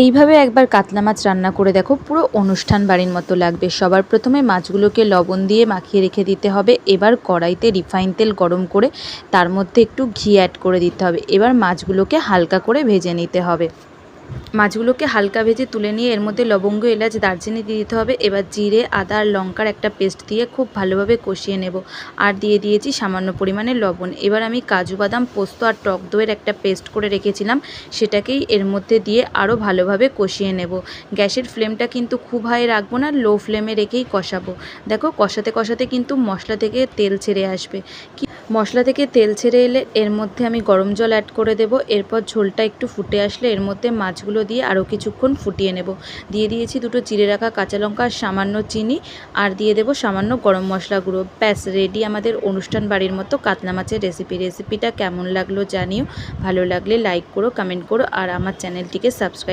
এইভাবে একবার কাতলা মাছ রান্না করে দেখো, পুরো অনুষ্ঠান বাড়ির মতো লাগবে। সবার প্রথমে মাছগুলোকে লবণ দিয়ে মাখিয়ে রেখে দিতে হবে। এবার কড়াইতে রিফাইন তেল গরম করে তার মধ্যে একটু ঘি অ্যাড করে দিতে হবে। এবার মাছগুলোকে হালকা করে ভেজে নিতে হবে। মাছগুলোকে হালকা ভেজে তুলে নিয়ে এর মধ্যে লবঙ্গ, এলাচ, দারচিনি দিয়ে দিতে হবে। এবার জিরে, আদা আর লঙ্কার একটা পেস্ট দিয়ে খুব ভালোভাবে কষিয়ে নেব। আর দিয়ে দিয়েছি সামান্য পরিমাণে লবণ। এবার আমি কাজু বাদাম, পোস্ত আর টক দইয়ের একটা পেস্ট করে রেখেছিলাম, সেটাকেই এর মধ্যে দিয়ে আরও ভালোভাবে কষিয়ে নেব। গ্যাসের ফ্লেমটা কিন্তু খুব হাই রাখবো না, লো ফ্লেমে রেখেই কষাবো। দেখো কষাতে কষাতে কিন্তু মশলা থেকে তেল ছেড়ে আসবে। মশলা থেকে তেল ছেড়ে এলে এর মধ্যে আমি গরম জল অ্যাড করে দেব। এরপর ঝোলটা একটু ফুটে আসলে এর মধ্যে মাছগুলো দিয়ে আরও কিছুক্ষণ ফুটিয়ে নেব। দিয়ে দিয়েছি দুটো চিড়ে রাখা কাঁচা লঙ্কা আর সামান্য চিনি, আর দিয়ে দেব সামান্য গরম মশলা গুঁড়ো। ব্যাস রেডি আমাদের অনুষ্ঠান বাড়ির মতো কাতলা মাছের রেসিপি। রেসিপিটা কেমন লাগলো জানিও। ভালো লাগলে লাইক করো, কমেন্ট করো আর আমার চ্যানেলটিকে সাবস্ক্রাইব